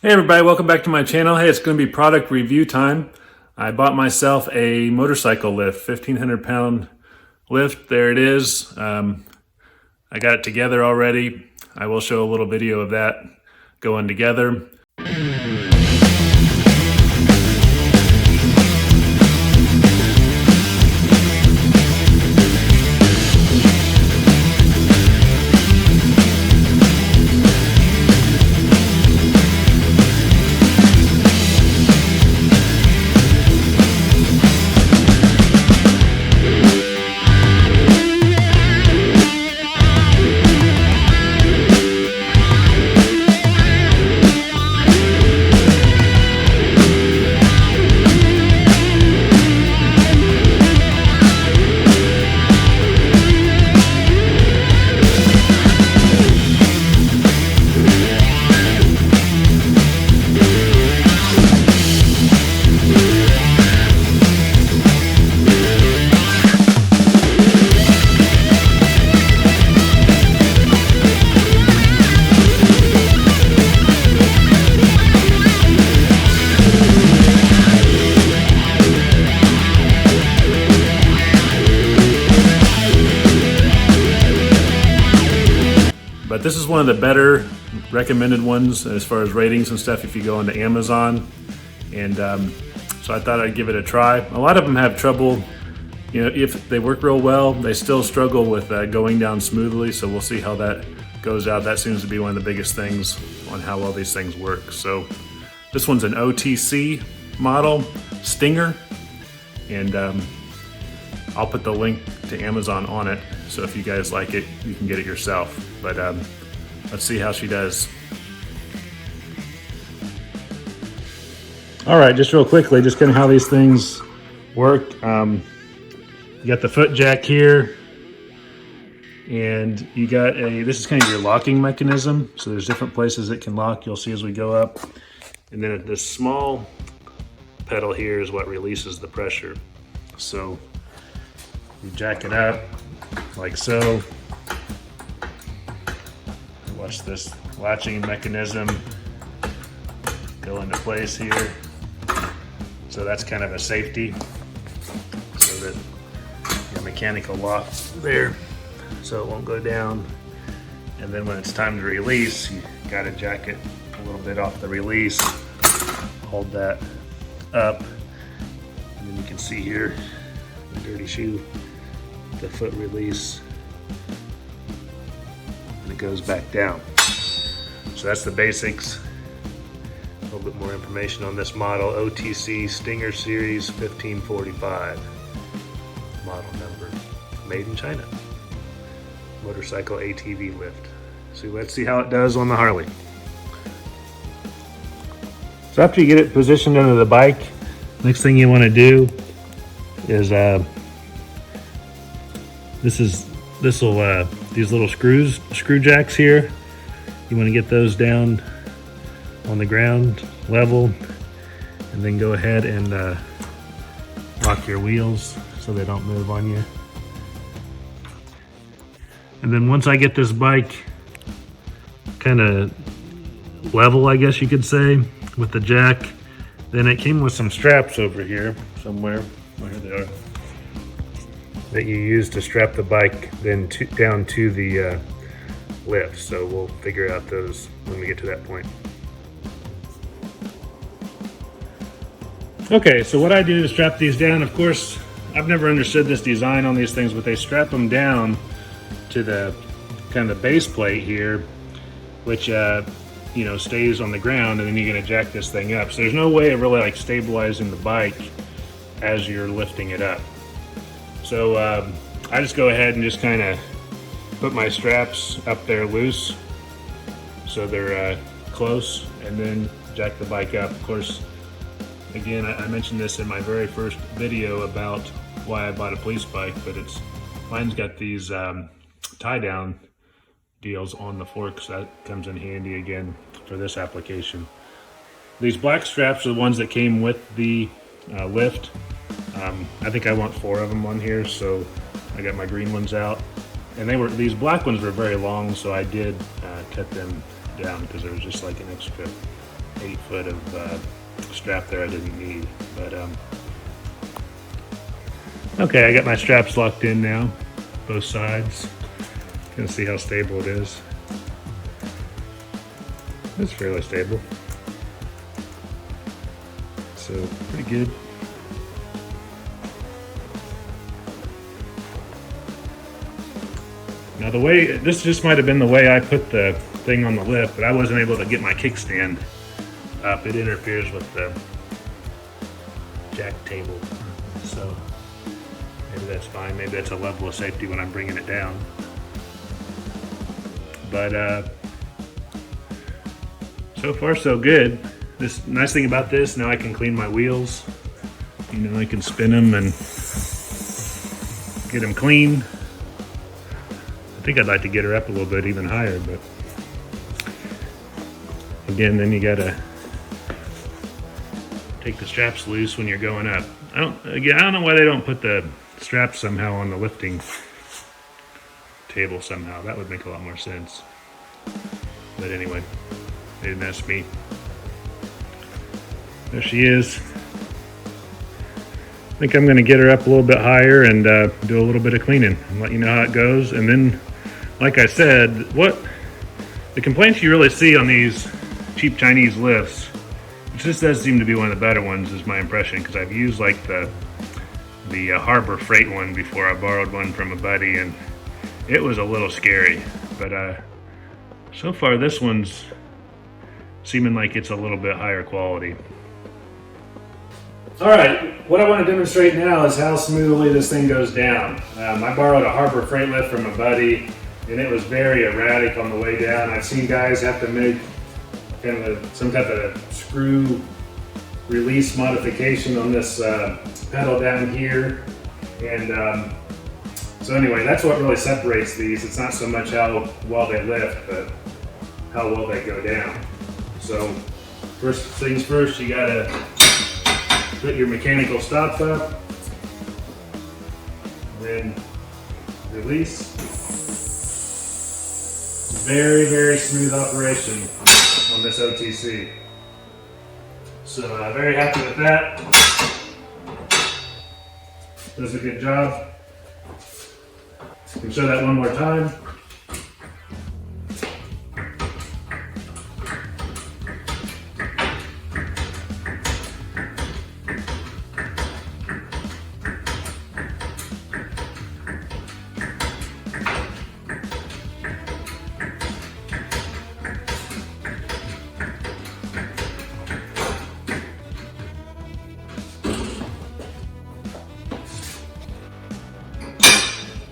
Hey everybody, welcome back to my channel. Hey, it's going to be product review time. I bought myself a motorcycle lift, 1,500-pound lift. There it is. I got it together already. I will show a little video of that going together. But this is one of the better recommended ones as far as ratings and stuff if you go onto Amazon. And so I thought I'd give it a try. A lot of them have trouble, you know, if they work real well, they still struggle with going down smoothly. So we'll see how that goes out. That seems to be one of the biggest things on how well these things work. So this one's an OTC model, Stinger. And I'll put the link to Amazon on it. So if you guys like it, you can get it yourself. But let's see how she does. All right, just real quickly, just kind of how these things work. You got the foot jack here, and you got this is kind of your locking mechanism. So there's different places it can lock, you'll see as we go up. And then this small pedal here is what releases the pressure. So you jack it up like so. Watch this latching mechanism go into place here. So that's kind of a safety, so that your mechanical lock there, so it won't go down. And then when it's time to release, you gotta jack it a little bit off the release, hold that up, and then you can see here the dirty shoe, the foot release, and it goes back down. So that's the basics. A little bit more information on this model, OTC Stinger Series 1545 model number, made in China, motorcycle ATV lift. So let's see how it does on the Harley. So after you get it positioned under the bike, next thing you want to do is these little screw jacks here. You want to get those down on the ground level, and then go ahead and lock your wheels so they don't move on you. And then once I get this bike kind of level, I guess you could say, with the jack, then it came with some straps over here somewhere. Oh, here they are. That you use to strap the bike then down to the lift. So we'll figure out those when we get to that point. Okay, so what I do to strap these down, of course, I've never understood this design on these things, but they strap them down to the kind of base plate here, which you know, stays on the ground, and then you're gonna jack this thing up. So there's no way of really like stabilizing the bike as you're lifting it up. So I just go ahead and just kind of put my straps up there loose so they're close, and then jack the bike up. Of course, again, I mentioned this in my very first video about why I bought a police bike, but mine's got these tie down deals on the forks. That comes in handy again for this application. These black straps are the ones that came with the lift. I think I want 4 of them on here, so I got my green ones out. And these black ones were very long, so I did cut them down because there was just like an extra 8 foot of strap there I didn't need. But okay, I got my straps locked in now, both sides. Gonna see how stable it is. It's fairly stable, so pretty good. Now the way, this just might have been the way I put the thing on the lift, but I wasn't able to get my kickstand up. It interferes with the jack table, so maybe that's fine. Maybe that's a level of safety when I'm bringing it down. But so far so good. This nice thing about this, now I can clean my wheels. You know, I can spin them and get them clean. I think I'd like to get her up a little bit even higher, but again, then you gotta take the straps loose when you're going up. I don't know why they don't put the straps somehow on the lifting table somehow. That would make a lot more sense. But anyway, maybe that's me. There she is. I think I'm gonna get her up a little bit higher and do a little bit of cleaning and let you know how it goes. And then, like I said, what the complaints you really see on these cheap Chinese lifts, which this does seem to be one of the better ones, is my impression, because I've used like the Harbor Freight one before. I borrowed one from a buddy and it was a little scary, but so far this one's seeming like it's a little bit higher quality. All right, what I want to demonstrate now is how smoothly this thing goes down. I borrowed a Harbor Freight lift from a buddy, and it was very erratic on the way down. I've seen guys have to make kind of some type of screw release modification on this pedal down here. And so anyway, that's what really separates these. It's not so much how well they lift, but how well they go down. So first things first, you gotta put your mechanical stops up, then release. Very, very smooth operation on this OTC. So very happy with that. Does a good job. Can show that one more time.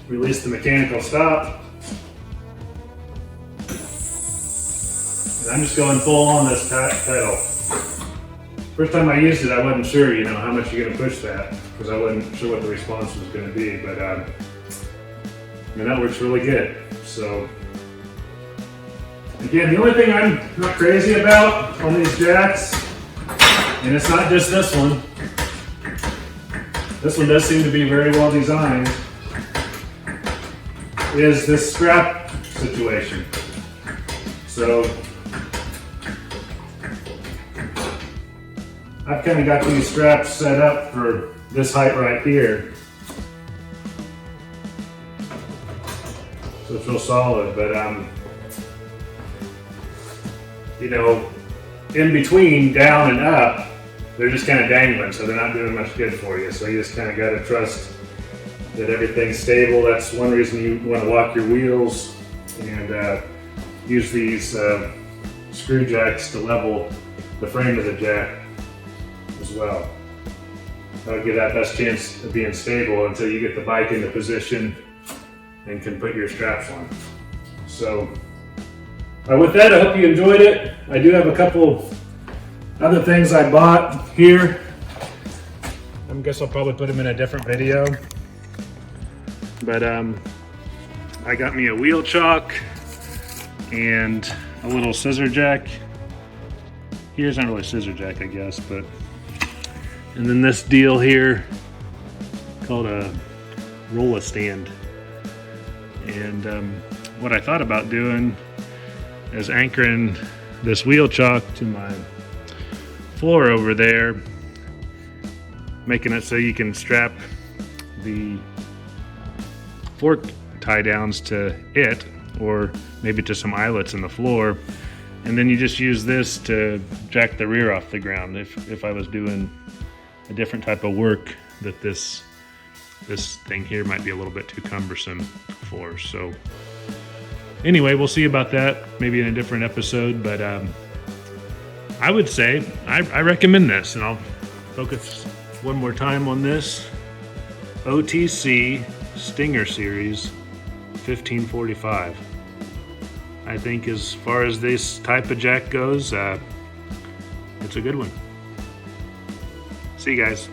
Release the mechanical stop. And I'm just going full on this pedal. First time I used it, I wasn't sure, you know, how much you're going to push that, because I wasn't sure what the response was going to be, but I mean, that works really good. So again, the only thing I'm not crazy about on these jacks, and it's not just this one does seem to be very well designed, is this strap situation. So I've kind of got these straps set up for this height right here. So it's real solid, but you know, in between down and up, they're just kind of dangling, so they're not doing much good for you. So you just kind of got to trust that everything's stable. That's one reason you want to lock your wheels and use these screw jacks to level the frame of the jack as well. That'll give that best chance of being stable until you get the bike into position and can put your straps on. So with that, I hope you enjoyed it. I do have a couple other things I bought here. I guess I'll probably put them in a different video. But I got me a wheel chock and a little scissor jack. Here's not really a scissor jack, I guess, but and then this deal here called a roller stand. And what I thought about doing is anchoring this wheel chock to my floor over there, making it so you can strap the fork tie downs to it, or maybe to some eyelets in the floor, and then you just use this to jack the rear off the ground if I was doing a different type of work that this thing here might be a little bit too cumbersome for. So anyway, we'll see about that maybe in a different episode, but I would say I recommend this, and I'll focus one more time on this OTC Stinger Series 1545. I think as far as this type of jack goes, it's a good one. See you guys.